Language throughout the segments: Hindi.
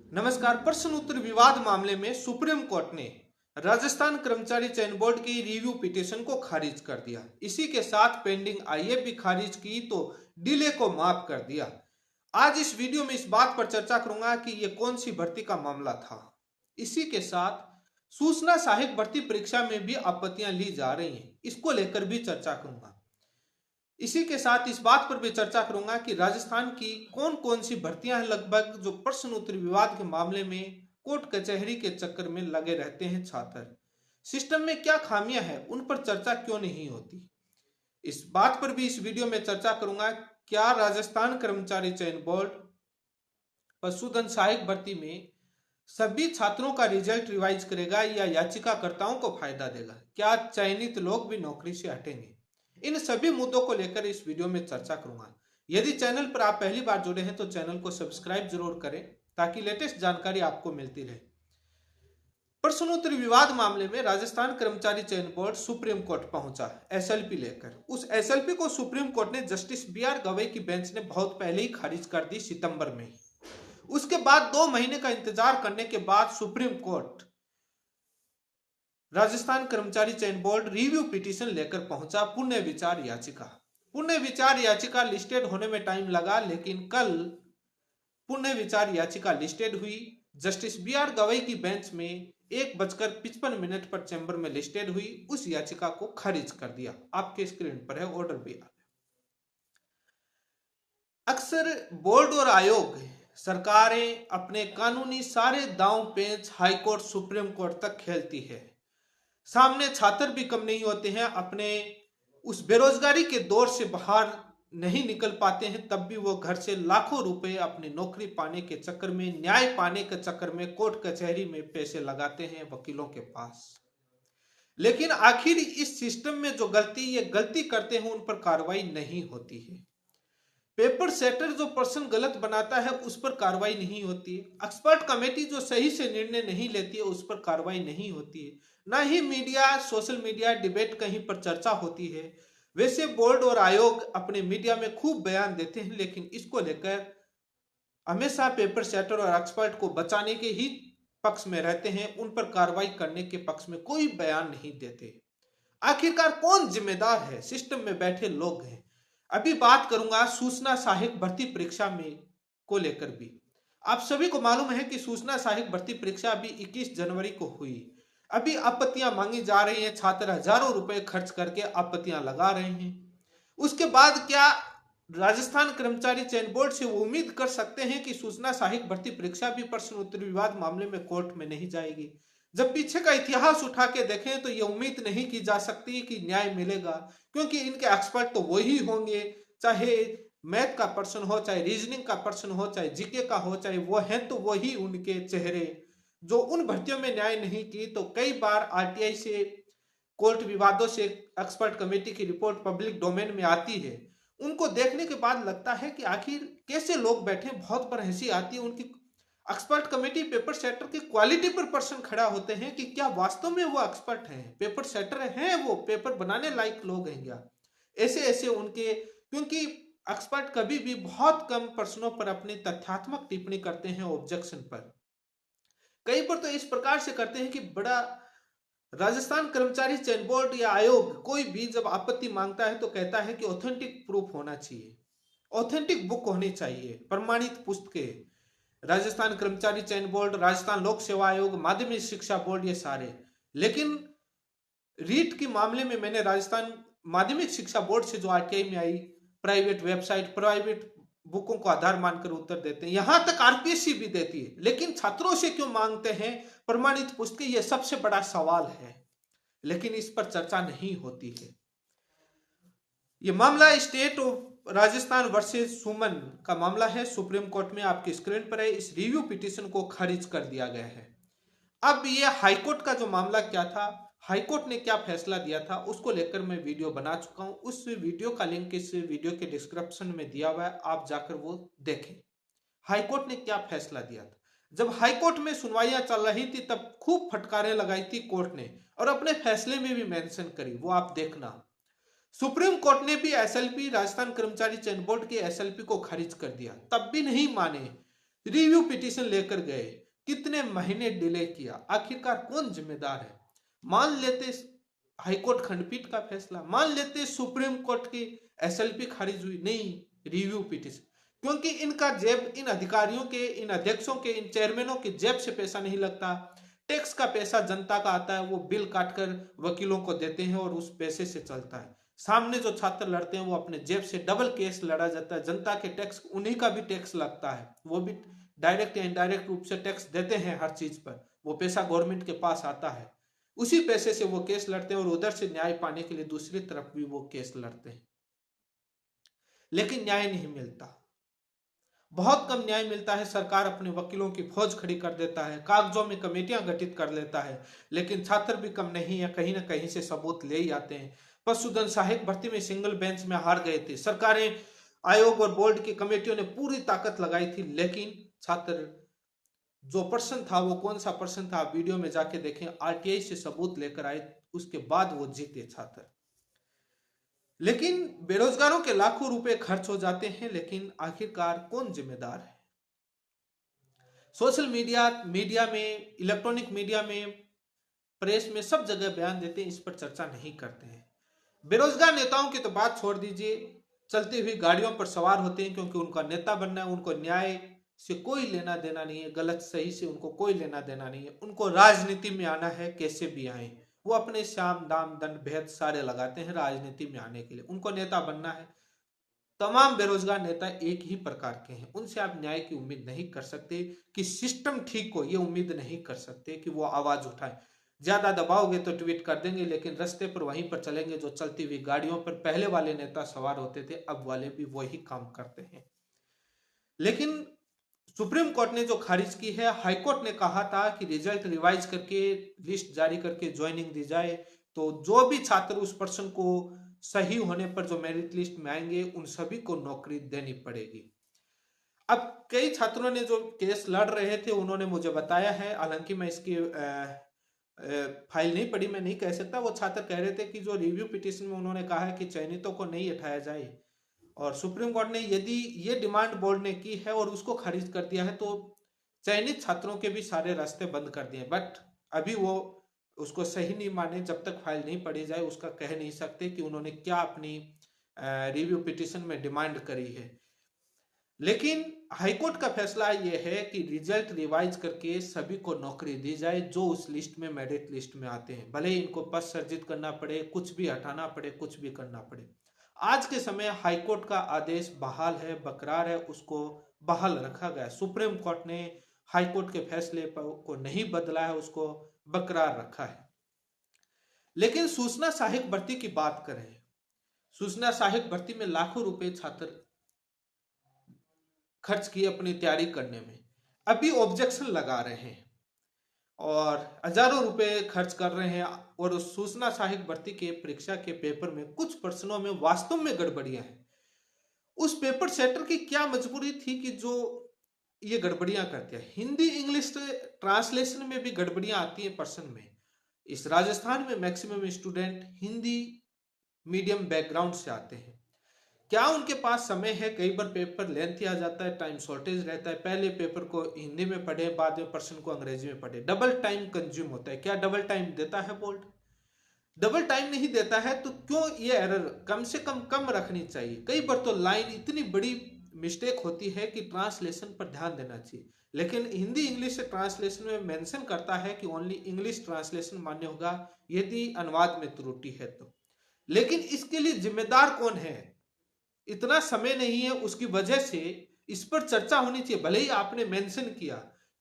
नमस्कार। प्रश्न उत्तर विवाद मामले में सुप्रीम कोर्ट ने राजस्थान कर्मचारी चयन बोर्ड की रिव्यू पिटीशन को खारिज कर दिया। इसी के साथ पेंडिंग आईएएफ भी खारिज की तो डिले को माफ कर दिया। आज इस वीडियो में इस बात पर चर्चा करूंगा कि यह कौन सी भर्ती का मामला था। इसी के साथ सूचना सहायक भर्ती परीक्षा में भी आपत्तियां ली जा रही हैं, इसको लेकर भी चर्चा करूंगा। इसी के साथ इस बात पर भी चर्चा करूंगा कि राजस्थान की कौन कौन सी भर्तियां हैं लगभग जो प्रश्न उत्तर विवाद के मामले में कोर्ट कचहरी के चक्कर में लगे रहते हैं छात्र। सिस्टम में क्या खामियां हैं, उन पर चर्चा क्यों नहीं होती, इस बात पर भी इस वीडियो में चर्चा करूंगा। क्या राजस्थान कर्मचारी चयन बोर्ड पशुधन सहायक भर्ती में सभी छात्रों का रिजल्ट रिवाइज करेगा या याचिकाकर्ताओं को फायदा देगा? क्या चयनित लोग भी नौकरी से हटेंगे? इन सभी मुद्दों को लेकर इस वीडियो में चर्चा करूंगा। यदि चैनल पर आप पहली बार जुड़े हैं तो चैनल को सब्सक्राइब जरूर करें ताकि लेटेस्ट जानकारी आपको मिलती रहे। प्रश्नोत्तर विवाद मामले में राजस्थान कर्मचारी चयन बोर्ड सुप्रीम कोर्ट पहुंचा एसएलपी लेकर। उस एसएलपी को सुप्रीम कोर्ट ने जस्टिस बीआर गवई की बेंच ने बहुत पहले ही खारिज कर दी, सितंबर में। उसके बाद 2 महीने का इंतजार करने के बाद सुप्रीम कोर्ट राजस्थान कर्मचारी चयन बोर्ड रिव्यू पिटीशन लेकर पहुंचा पुनः विचार याचिका। पुनः विचार याचिका लिस्टेड होने में टाइम लगा, लेकिन कल पुनः विचार याचिका लिस्टेड हुई। जस्टिस बीआर गवई की बेंच में 1:55 पर चैम्बर में लिस्टेड हुई। उस याचिका को खारिज कर दिया। आपके स्क्रीन पर है ऑर्डर भी। अक्सर बोर्ड और आयोग, सरकारें अपने कानूनी सारे दांव पेच हाईकोर्ट सुप्रीम कोर्ट तक खेलती है। सामने छात्र भी कम नहीं होते हैं, अपने उस बेरोजगारी के दौर से बाहर नहीं निकल पाते हैं, तब भी वो घर से लाखों रुपए अपनी नौकरी पाने के चक्कर में, न्याय पाने के चक्कर में कोर्ट कचहरी में पैसे लगाते हैं वकीलों के पास। लेकिन आखिर इस सिस्टम में जो गलती करते हैं उन पर कार्रवाई नहीं होती है। पेपर सेटर जो पर्सन गलत बनाता है उस पर कार्रवाई नहीं होती है। एक्सपर्ट कमेटी जो सही से निर्णय नहीं लेती है उस पर कार्रवाई नहीं होती है। ना ही मीडिया, सोशल मीडिया डिबेट कहीं पर चर्चा होती है। वैसे बोर्ड और आयोग अपने मीडिया में खूब बयान देते हैं, लेकिन इसको लेकर हमेशा पेपर सेटर और एक्सपर्ट को बचाने के ही पक्ष में रहते हैं, उन पर कार्रवाई करने के पक्ष में कोई बयान नहीं देते। आखिरकार कौन जिम्मेदार है? सिस्टम में बैठे लोग हैं। अभी बात करूंगा सूचना सहायक भर्ती परीक्षा में को लेकर भी। आप सभी को मालूम है कि सूचना सहायक भर्ती परीक्षा अभी 21 जनवरी को हुई। अभी आपत्तियां मांगी जा रही हैं, छात्र हजारों रुपए खर्च करके आपत्तियां लगा रहे हैं। उसके बाद क्या राजस्थान कर्मचारी चयन बोर्ड से उम्मीद कर सकते हैं कि सूचना सहायक भर्ती परीक्षा भी प्रश्न उत्तर विवाद मामले में कोर्ट में नहीं जाएगी? जब पीछे का इतिहास उठा के देखें तो ये उम्मीद नहीं की जा सकती कि न्याय मिलेगा, क्योंकि इनके एक्सपर्ट तो वही होंगे, चाहे मैथ का पर्सन हो, चाहे रीजनिंग का पर्सन हो, चाहे जीके का हो, चाहे वो हैं तो वही उनके चेहरे जो उन भर्तियों में न्याय नहीं की। तो कई बार आरटीआई से, कोर्ट विवादों से एक्सपर्ट कमेटी की रिपोर्ट पब्लिक डोमेन में आती है। उनको देखने के बाद लगता है कि आखिर कैसे लोग बैठे। बहुत बार हंसी आती है। उनकी एक्सपर्ट कमेटी पेपर सेटर की क्वालिटी पर प्रश्न खड़ा होते हैं कि क्या वास्तव में वो एक्सपर्ट हैं, पेपर सेटर हैं, वो पेपर बनाने लायक लोग हैं क्या? ऐसे ऐसे उनके, क्योंकि एक्सपर्ट कभी भी बहुत कम प्रश्नों पर अपनी तथ्यात्मक टिप्पणी करते हैं ऑब्जेक्शन पर। कई पर तो इस प्रकार से करते हैं कि बड़ा राजस्थान कर्मचारी चयन बोर्ड या आयोग कोई भी जब आपत्ति मांगता है तो कहता है कि ऑथेंटिक प्रूफ होना चाहिए, ऑथेंटिक बुक होनी चाहिए, प्रमाणित पुस्तकें। राजस्थान कर्मचारी चयन बोर्ड, राजस्थान लोक सेवा आयोग, माध्यमिक शिक्षा बोर्ड, ये सारे। लेकिन रीट के मामले में मैंने राजस्थान माध्यमिक शिक्षा बोर्ड से जो आरटीआई में आई, प्राइवेट वेबसाइट, प्राइवेट बुकों को आधार मानकर उत्तर देते हैं, यहां तक आरपीएससी भी देती है। लेकिन छात्रों से क्यों मांगते हैं प्रमाणित पुस्तकें? यह सबसे बड़ा सवाल है, लेकिन इस पर चर्चा नहीं होती है। यह मामला स्टेट ऑफ राजस्थान वर्सेस सुमन का मामला है, सुप्रीम कोर्ट में आपकी स्क्रीन पर है। इस रिव्यू पिटीशन को खारिज कर दिया गया है। अब ये हाईकोर्ट का जो मामला क्या था, हाईकोर्ट ने क्या फैसला दिया था, उसको लेकर मैं वीडियो बना चुका हूं। उस वीडियो का लिंक इस वीडियो के डिस्क्रिप्शन में दिया हुआ है, आप जाकर वो देखें। हाईकोर्ट ने क्या फैसला दिया था। जब हाईकोर्ट में सुनवाइयां चल रही थी तब खूब फटकारें लगाई थी कोर्ट ने, और अपने फैसले में भी मेंशन करी, वो आप देखना। सुप्रीम कोर्ट ने भी एसएलपी, राजस्थान कर्मचारी चयन बोर्ड के एसएलपी को खारिज कर दिया, तब भी नहीं माने। रिव्यू पिटीशन लेकर गए, कितने महीने डिले किया, आखिरकार कौन जिम्मेदार है? मान लेते हाईकोर्ट खंडपीठ का फैसला, मान लेते सुप्रीम कोर्ट की एसएलपी खारिज हुई, नहीं, रिव्यू पिटीशन। क्योंकि इनका जेब, इन अधिकारियों के, इन अध्यक्षों के, इन चेयरमैनों के जेब से पैसा नहीं लगता। टैक्स का पैसा जनता का आता है, वो बिल काटकर वकीलों को देते हैं और उस पैसे से चलता है। सामने जो छात्र लड़ते हैं वो अपने जेब से डबल केस लड़ा जाता है, जनता के टैक्स, उन्हीं का भी टैक्स लगता है, वो भी डायरेक्ट या इनडायरेक्ट रूप से टैक्स देते हैं हर चीज पर, वो पैसा गवर्नमेंट के पास आता है, उसी पैसे से वो केस लड़ते हैं और उधर से न्याय पाने के लिए दूसरी तरफ भी वो केस लड़ते हैं, लेकिन न्याय नहीं मिलता, बहुत कम न्याय मिलता है। सरकार अपने वकीलों की फौज खड़ी कर देता है, कागजों में कमेटियां गठित कर लेता है, लेकिन छात्र भी कम नहीं है, कहीं ना कहीं से सबूत ले ही आते हैं। पशुधन सहायक भर्ती में सिंगल बेंच में हार गए थे, सरकारें, आयोग और बोर्ड की कमेटियों ने पूरी ताकत लगाई थी, लेकिन छात्र जो पर्सन था वो कौन सा पर्सन था, वीडियो में जाके देखें, आरटीआई से सबूत लेकर आए, उसके बाद वो जीते छात्र। लेकिन बेरोजगारों के लाखों रुपए खर्च हो जाते हैं, लेकिन आखिरकार कौन जिम्मेदार है? सोशल मीडिया में, इलेक्ट्रॉनिक मीडिया में, प्रेस में, सब जगह बयान देते हैं, इस पर चर्चा नहीं करते हैं। बेरोजगार नेताओं की तो बात छोड़ दीजिए, चलती हुई गाड़ियों पर सवार होते हैं क्योंकि उनका नेता बनना है, उनको न्याय से कोई लेना देना नहीं है, गलत सही से उनको कोई लेना देना नहीं है, उनको राजनीति में आना है, कैसे भी आए, वो अपने साम दाम दंड भेद सारे लगाते हैं राजनीति में आने के लिए, उनको नेता बनना है। तमाम बेरोजगार नेता एक ही प्रकार के हैं, उनसे आप न्याय की उम्मीद नहीं कर सकते, कि सिस्टम ठीक हो ये उम्मीद नहीं कर सकते कि वो आवाज उठाए। ज्यादा दबाओगे तो ट्वीट कर देंगे, लेकिन रास्ते पर वहीं पर चलेंगे जो चलती हुई गाड़ियों पर पहले वाले नेता सवार होते थे, अब वाले भी वही काम करते हैं। लेकिन सुप्रीम कोर्ट ने जो खारिज की है, हाई कोर्ट ने कहा था कि रिजल्ट रिवाइज करके, लिस्ट जारी करके ज्वाइनिंग दी जाए, तो जो भी छात्र उस पर्सन को सही होने पर जो मेरिट लिस्ट में आएंगे उन सभी को नौकरी देनी पड़ेगी। अब कई छात्रों ने जो केस लड़ रहे थे उन्होंने मुझे बताया है, हालांकि मैं इसकी फाइल नहीं पढ़ी, मैं नहीं कह सकता, वो छात्र कह रहे थे कि जो रिव्यू पिटीशन में उन्होंने कहा है कि चयनितों को नहीं उठाया जाए, और सुप्रीम कोर्ट ने यदि ये डिमांड बोर्ड ने की है और उसको खारिज कर दिया है, तो चयनित छात्रों के भी सारे रास्ते बंद कर दिए। बट अभी वो उसको सही नहीं माने, जब तक फाइल नहीं पढ़ी जाए उसका कह नहीं सकते कि उन्होंने क्या अपनी रिव्यू पिटीशन में डिमांड करी है। लेकिन हाईकोर्ट का फैसला यह है कि रिजल्ट रिवाइज करके सभी को नौकरी दी जाए जो उस लिस्ट में, मेरिट लिस्ट में आते हैं, भले ही इनको पद सर्जित करना पड़े, कुछ भी हटाना पड़े, कुछ भी करना पड़े। आज के समय हाईकोर्ट का आदेश बहाल है, बरकरार है, उसको बहाल रखा गया। सुप्रीम कोर्ट ने हाईकोर्ट के फैसले को नहीं बदला है, उसको बरकरार रखा है। लेकिन सूचना सहायक भर्ती की बात करें, सूचना सहायक भर्ती में लाखों रुपए छात्र खर्च किए अपनी तैयारी करने में, अभी ऑब्जेक्शन लगा रहे हैं और हजारों रुपए खर्च कर रहे हैं, और उस सूचना सहायक भर्ती के परीक्षा के पेपर में कुछ प्रश्नों में वास्तव में गड़बड़ियां हैं। उस पेपर सेटर की क्या मजबूरी थी कि जो ये गड़बड़ियां करते हैं? हिंदी इंग्लिश ट्रांसलेशन में भी गड़बड़ियां आती है प्रश्न में। इस राजस्थान में maximum student Hindi medium background से आते हैं, क्या उनके पास समय है? कई बार पेपर लेंथी आ जाता है, टाइम शॉर्टेज रहता है, पहले पेपर को हिंदी में पढ़े, बाद में प्रश्न को अंग्रेजी में पढ़े, डबल टाइम कंज्यूम होता है। क्या डबल टाइम देता है बोर्ड? डबल टाइम नहीं देता है तो क्यों ये एरर कम से कम रखनी चाहिए। कई बार तो लाइन इतनी बड़ी मिस्टेक होती है कि ट्रांसलेशन पर ध्यान देना चाहिए, लेकिन हिंदी इंग्लिश से ट्रांसलेशन में मेंशन करता है कि ओनली इंग्लिश ट्रांसलेशन मान्य होगा यदि अनुवाद में त्रुटि है तो। लेकिन इसके लिए जिम्मेदार कौन है? इतना समय नहीं है, उसकी वजह से इस पर चर्चा होनी चाहिए। भले ही आपने मेंशन किया,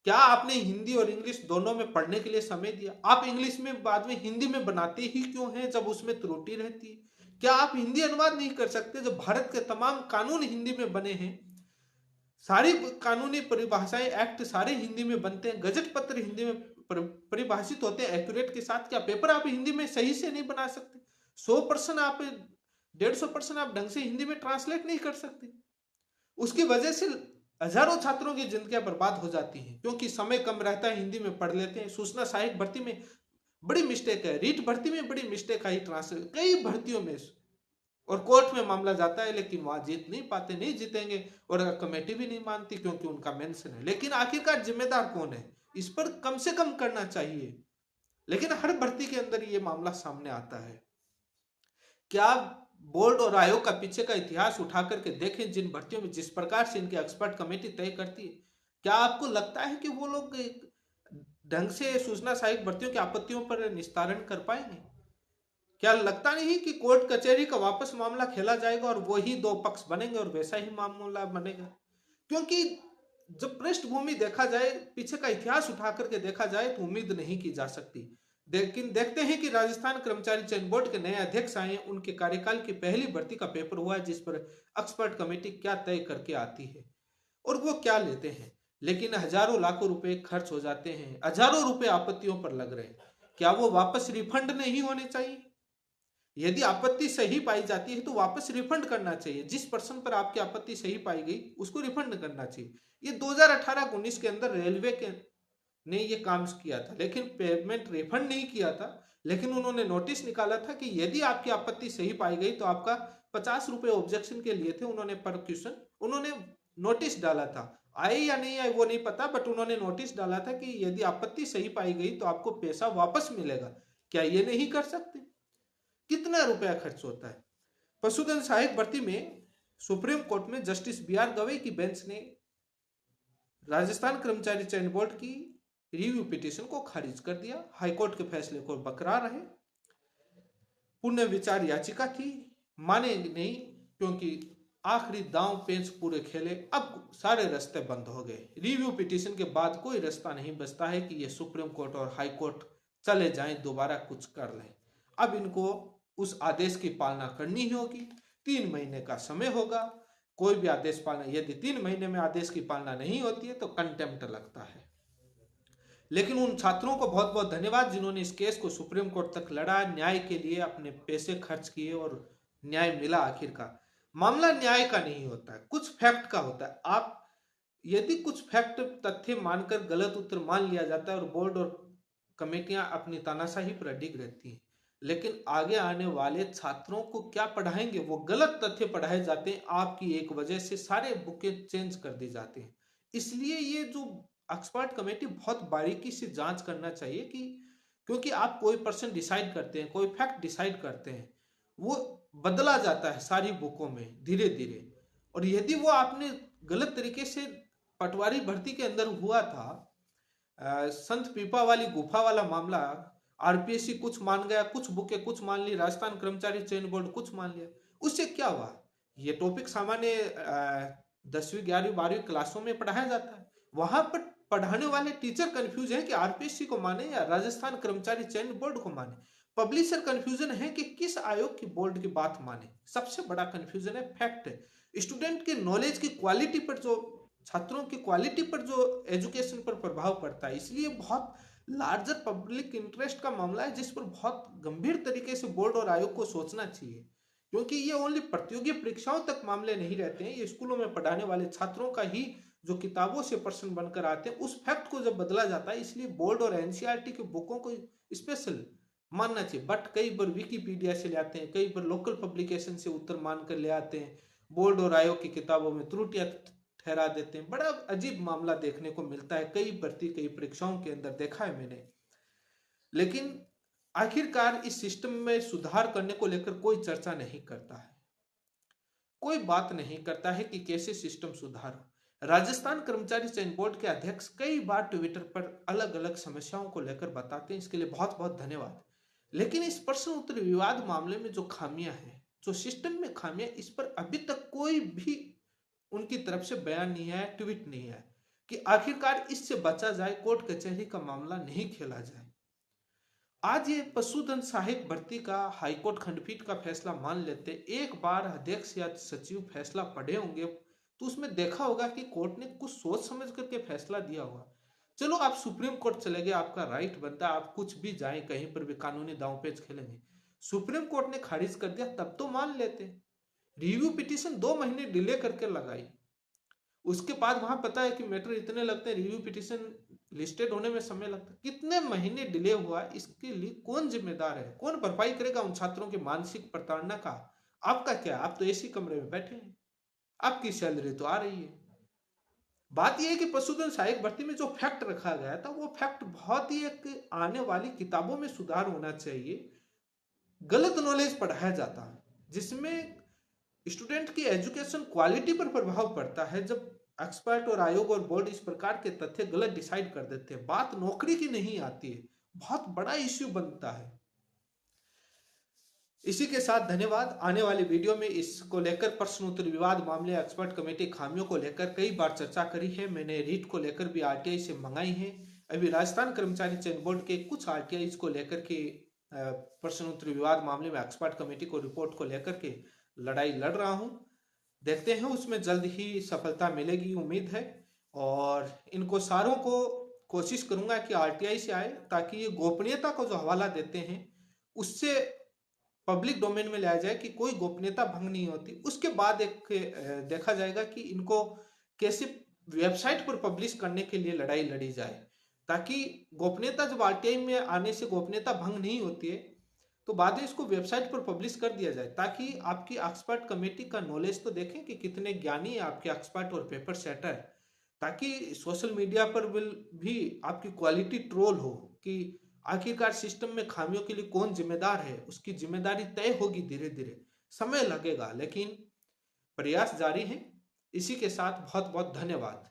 क्या आपने हिंदी और इंग्लिश दोनों में पढ़ने के लिए समय दिया? आप इंग्लिश में बाद में हिंदी में बनाते ही क्यों हैं जब उसमें त्रुटि रहती है? क्या आप हिंदी अनुवाद नहीं कर सकते? जब भारत के तमाम कानून हिंदी में बने हैं, सारी कानूनी परिभाषाएं, एक्ट सारे हिंदी में बनते हैं, गजट पत्र हिंदी में परिभाषित होते हैं एक्यूरेट के साथ, क्या पेपर आप हिंदी में सही से नहीं बना सकते? 100% आप 150% आप ढंग से हिंदी में ट्रांसलेट नहीं कर सकते। उसकी वजह से हजारों छात्रों की जिंदगियां बर्बाद हो जाती हैं, क्योंकि समय कम रहता है, हिंदी में पढ़ लेते हैं। सूचना सहायक भर्ती में बड़ी मिस्टेक है, रीट भर्ती में बड़ी मिस्टेक आई, ट्रांसलेट कई भर्तियों में और कोर्ट में मामला जाता है, लेकिन वहां जीत नहीं पाते, नहीं जीतेंगे, और कमेटी भी नहीं मानती क्योंकि उनका मेंशन है। लेकिन आखिरकार जिम्मेदार कौन है? इस पर कम से कम करना चाहिए। लेकिन हर भर्ती के अंदर ये मामला सामने आता है। क्या बोर्ड और आयोग का पीछे का इतिहास उठा करके देखें, जिन भर्तियों में जिस प्रकार से इनकी एक्सपर्ट कमेटी तय करती है, क्या आपको लगता है कि वो लोग ढंग से सूचना सहायक भर्तियों की आपत्तियों पर निस्तारण कर पाएंगे? क्या लगता नहीं कि कोर्ट कचहरी का वापस मामला खेला जाएगा और वही दो पक्ष बनेंगे और वैसा ही मामला बनेगा? क्योंकि जब पृष्ठभूमि देखा जाए, पीछे का इतिहास उठा करके देखा जाए, तो उम्मीद नहीं की जा सकती। लेकिन देखते हैं कि राजस्थान कर्मचारी चयन बोर्ड के नए अध्यक्ष आए, उनके कार्यकाल की पहली भर्ती का पेपर हुआ है, जिस पर एक्सपर्ट कमेटी क्या तय करके आती है और वो क्या लेते हैं। लेकिन हजारों लाखों रुपए खर्च हो जाते हैं, हजारों रुपए आपत्तियों पर लग रहे हैं। क्या वो वापस रिफंड नहीं होने चाहिए? यदि आपत्ति सही पाई जाती है तो वापस रिफंड करना चाहिए। जिस पर्सन पर आपकी आपत्ति सही पाई गई उसको रिफंड करना चाहिए। ये 2018-19 के अंदर रेलवे के ने ये काम किया था, लेकिन पेमेंट रिफंड नहीं किया था। लेकिन उन्होंने नोटिस निकाला था कि यदि आपकी आपत्ति सही पाई गई तो आपका 50 रुपए ऑब्जेक्शन के लिए थे, उन्होंने पर क्वेश्चन उन्होंने नोटिस डाला था। आए या नहीं आए वो नहीं पता, बट उन्होंने नोटिस डाला था कि यदि आपत्ति सही पाई गई तो आपको पैसा वापस मिलेगा। क्या ये नहीं कर सकते? कितना रुपया खर्च होता है? पशुधन सहायक भर्ती में सुप्रीम कोर्ट में जस्टिस बी आर गवई की बेंच ने राजस्थान कर्मचारी चयन बोर्ड की रिव्यू पिटीशन को खारिज कर दिया। हाईकोर्ट के फैसले को बरकरार रहे। पुनर्विचार याचिका थी, माने नहीं, क्योंकि आखिरी दांव पेंच पूरे खेले। अब सारे रास्ते बंद हो गए। रिव्यू पिटीशन के बाद कोई रास्ता नहीं बचता है कि ये सुप्रीम कोर्ट और हाई कोर्ट चले जाएं, दोबारा कुछ कर लें। अब इनको उस आदेश की पालना करनी ही होगी। 3 महीने का समय होगा। कोई भी आदेश पालना, यदि 3 महीने में आदेश की पालना नहीं होती है तो कंटेम्प्ट लगता है। लेकिन उन छात्रों को बहुत बहुत धन्यवाद जिन्होंने इस केस को सुप्रीम कोर्ट तक लड़ा, न्याय के लिए अपने पैसे खर्च किए और न्याय मिला। आखिरकार मामला न्याय का नहीं होता है, कुछ फैक्ट का होता है। आप यदि कुछ फैक्ट तथ्य मानकर गलत उत्तर मान लिया जाता है और बोर्ड और कमेटियां अपनी तानाशाही पर अडिग रहती हैं, लेकिन आगे आने वाले छात्रों को क्या पढ़ाएंगे? वो गलत तथ्य पढ़ाए जाते हैं। आपकी एक वजह से सारे बुकें चेंज कर दी जाती हैं। इसलिए ये जो एक्सपर्ट कमेटी बहुत बारीकी से जांच करना चाहिए कि, क्योंकि आप कोई पर्सन डिसाइड करते हैं, कोई फैक्ट डिसाइड करते हैं, वो बदला जाता है सारी बुकों में धीरे धीरे। और यदि वो आपने गलत तरीके से पटवारी भर्ती के अंदर हुआ था, संत पीपा वाली गुफा वाला मामला, आरपीएससी कुछ मान गया, कुछ बुकें कुछ मान ली, राजस्थान कर्मचारी चयन बोर्ड कुछ मान लिया, उससे क्या हुआ? ये टॉपिक सामान्य 10वीं 11वीं 12वीं क्लासों में पढ़ाया जाता है। वहां पर पढ़ाने वाले टीचर कंफ्यूज है कि आरपीएससी को माने या राजस्थान कर्मचारी चयन बोर्ड को माने। पब्लिशर कंफ्यूजन है कि किस आयोग की बोर्ड की बात माने। सबसे बड़ा कंफ्यूजन है फैक्ट। स्टूडेंट के नॉलेज की क्वालिटी पर, जो छात्रों की क्वालिटी पर, जो एजुकेशन पर प्रभाव पड़ता है। इसलिए बहुत लार्जर पब्लिक इंटरेस्ट का मामला है, जिस पर बहुत गंभीर तरीके से बोर्ड और आयोग को सोचना चाहिए। क्योंकि ये ओनली प्रतियोगी परीक्षाओं तक मामले नहीं रहते हैं, ये स्कूलों में पढ़ाने वाले छात्रों का ही, जो किताबों से पर्सन बनकर आते हैं, उस फैक्ट को जब बदला जाता है। इसलिए बोर्ड और एनसीईआरटी के बुकों को स्पेशल मानना चाहिए। बट कई बार विकिपीडिया से ले आते हैं, कई बार लोकल पब्लिकेशन से उत्तर मान कर ले आते हैं, बोर्ड और आयोग की किताबों में त्रुटियां ठहरा देते हैं। बड़ा अजीब मामला देखने को मिलता है, कई भर्ती कई परीक्षाओं के अंदर देखा है मैंने। लेकिन आखिरकार इस सिस्टम में सुधार करने को लेकर कोई चर्चा नहीं करता है, कोई बात नहीं करता है कि कैसे सिस्टम सुधार। राजस्थान कर्मचारी चयन बोर्ड के अध्यक्ष कई बार ट्विटर पर अलग अलग समस्याओं को लेकर बताते हैं, इसके लिए बहुत बहुत धन्यवाद। लेकिन इस प्रश्न उत्तर विवाद मामले में जो खामियां हैं, जो सिस्टम में खामियां, इस पर अभी तक कोई भी उनकी तरफ से बयान नहीं है, ट्वीट नहीं है कि आखिरकार इससे बचा जाए, कोर्ट कचहरी का मामला नहीं खेला जाए। आज ये पशुधन सहायक भर्ती का हाईकोर्ट खंडपीठ का फैसला मान लेते, एक बार अध्यक्ष या सचिव फैसला पढ़े होंगे तो उसमें देखा होगा कि कोर्ट ने कुछ सोच समझ करके फैसला दिया होगा। चलो आप सुप्रीम कोर्ट चले गए, आपका राइट बनता है, आप कुछ भी जाएं, कहीं पर भी कानूनी दांवपेच खेलेंगे। सुप्रीम कोर्ट ने खारिज कर दिया तब तो मान लेते। रिव्यू पिटीशन 2 महीने डिले करके लगाई, उसके बाद वहां पता है कि मैटर इतने लगते हैं, रिव्यू पिटीशन लिस्टेड होने में समय लगता है। कितने महीने डिले हुआ, इसके लिए कौन जिम्मेदार है? कौन भरपाई करेगा उन छात्रों की मानसिक प्रताड़ना का? आपका क्या, आप तो एसी कमरे में बैठे हैं, आपकी सैलरी तो आ रही है। बात यह है कि पशुधन सहायक भर्ती में जो फैक्ट रखा गया था वो फैक्ट बहुत ही एक आने वाली किताबों में सुधार होना चाहिए। गलत नॉलेज पढ़ाया जाता है जिसमें स्टूडेंट की एजुकेशन क्वालिटी पर प्रभाव पड़ता है। जब एक्सपर्ट और आयोग और बोर्ड इस प्रकार के तथ्य गलत डिसाइड कर देते हैं, बात नौकरी की नहीं आती है, बहुत बड़ा इश्यू बनता है। इसी के साथ धन्यवाद। आने वाली वीडियो में इसको लेकर प्रश्नोत्तर विवाद मामले एक्सपर्ट कमेटी खामियों को लेकर कई बार चर्चा करी है। मैंने रीट को लेकर भी आरटीआई से मंगाई है। अभी राजस्थान कर्मचारी चयन बोर्ड के कुछ आरटीआई को लेकर के प्रश्नोत्तर विवाद मामले में एक्सपर्ट कमेटी को रिपोर्ट को लेकर के लड़ाई लड़ रहा हूं। देखते हैं उसमें जल्द ही सफलता मिलेगी, उम्मीद है। और इनको सारों को कोशिश करूंगा कि आरटीआई से आए, ताकि ये गोपनीयता को जो हवाला देते हैं उससे पब्लिक डोमेन में लाया जाए कि कोई गोपनीयता भंग नहीं होती। उसके बाद एक देखा जाएगा कि इनको कैसे वेबसाइट पर पब्लिश करने के लिए लड़ाई लड़ी जाए, ताकि गोपनीयता जब आरटीआई में आने से गोपनीयता भंग नहीं होती है तो बाद में इसको वेबसाइट पर पब्लिश कर दिया जाए, ताकि आपकी एक्सपर्ट कमेटी का नॉलेज तो देखें कि कितने ज्ञानी है आपके एक्सपर्ट और पेपर सेटर, ताकि सोशल मीडिया पर भी आपकी क्वालिटी ट्रोल हो कि आखिरकार सिस्टम में खामियों के लिए कौन जिम्मेदार है। उसकी जिम्मेदारी तय होगी, धीरे धीरे समय लगेगा, लेकिन प्रयास जारी है। इसी के साथ बहुत बहुत धन्यवाद।